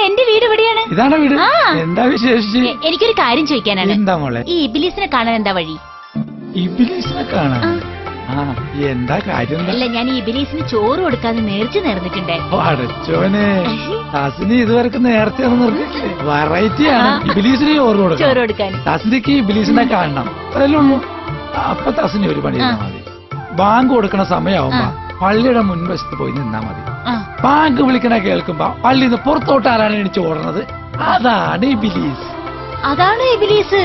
എന്റെ വീട് ഇവിടെയാണ്. ഇതാണ് വീട്. എന്താ വിശേഷിച്ച്? എനിക്കൊരു കാര്യം ചോദിക്കാനാണ്. എന്താ മോളെ? ഈ ഇബിലീസിനെ കാണാൻ എന്താ വഴി? ഇബിലീസിനെ കാണാൻ എന്താ കാര്യം? അല്ല, ഞാൻ ഈ ഇബിലീസിന് ചോറ് കൊടുക്കാതെ നേർച്ച നേർന്നിട്ടുണ്ടേ. അടച്ചോനെ, തസ്നി ഇതുവരെ നേരത്തെ നിർത്തിയില്ലേ? വെറൈറ്റിയാണ്. ഇബിലീസിന് ചോറ് കൊടുക്കാൻ തസ്നിക്ക് ഇബിലീസിനെ കാണണം, അത്രയല്ലേ ഉള്ളൂ. അപ്പൊ തസ്നി ഒരു പണി ചെയ്താൽ മതി. ബാങ്ക് കൊടുക്കണ സമയമാവുമ്പോ പള്ളിയുടെ മുൻവശത്ത് പോയി നിന്നാ മതി. ബാങ്ക് വിളിക്കണ കേൾക്കുമ്പോ പള്ളിന്ന് പുറത്തോട്ട് ആരാണ് എണിച്ച് ഓടുന്നത്? അതാണ് ഇബിലീസ്. അതാണ് ഇബിലീസ്.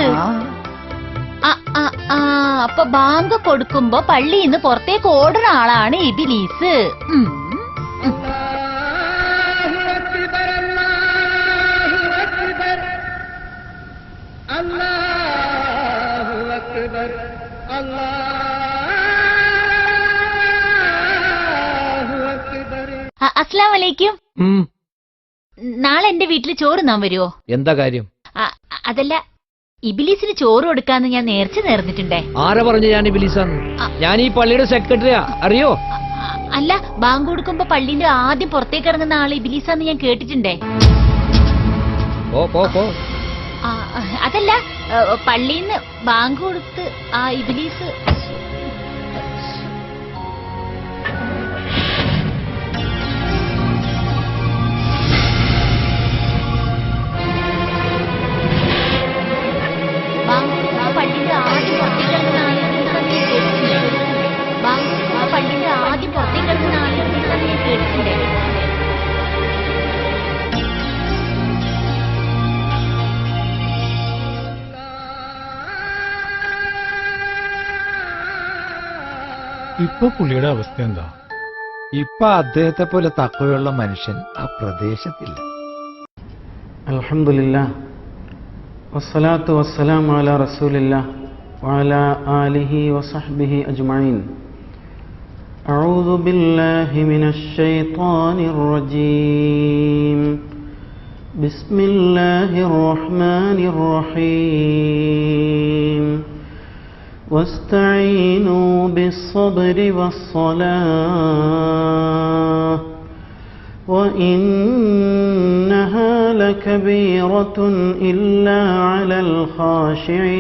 അപ്പൊ ബാങ്ക് കൊടുക്കുമ്പോ പള്ളിന്ന് പുറത്തേക്ക് ഓടുന്ന ആളാണ് ഇബിലീസ്. അസ്സലാമു അലൈക്കും. നാളെ എന്റെ വീട്ടിൽ ചോറ് നാൻ വരുമോ? എന്താ കാര്യം? അതല്ല, ഇബിലീസിന് ചോറ് കൊടുക്കാന്ന് ഞാൻ നേർച്ച നേർന്നിട്ടുണ്ടേ. ആരാ പറഞ്ഞു ഞാൻ ഇബിലീസാന്ന്? ഞാൻ ഈ പള്ളിയുടെ സെക്രട്ടറിയാ, അറിയോ? അല്ല, ബാങ്ക് കൊടുക്കുമ്പോ പള്ളിന്റെ ആദ്യം പുറത്തേക്ക് ഇറങ്ങുന്ന ആള് ഇബിലീസാന്ന് ഞാൻ കേട്ടിട്ടുണ്ടേ. അതല്ല, പള്ളിന്ന് ബാങ്ക് കൊടുത്ത് ആ ഇബിലീസ് ഇപ്പൊ പുള്ളിയുടെ അവസ്ഥ എന്താ? ഇപ്പൊ അദ്ദേഹത്തെ പോലെ തക്കവയുള്ള മനുഷ്യൻ ആ പ്രദേശത്തില്ല. അൽഹംദുലില്ലാഹ് വസ്സലാത്തു വസ്സലാമു അലാ റസൂലില്ലാഹ് വഅലാ ആലിഹി വസഹ്ബിഹി അജ്മഈൻ. അഊദു ബില്ലാഹി മിനശ് ശൈത്വാനിർ റജീം. ബിസ്മില്ലാഹിർ റഹ്മാനിർ റഹീം. واستعينوا بالصبر والصلاة وإنها لكبيرة إلا على الخاشعين.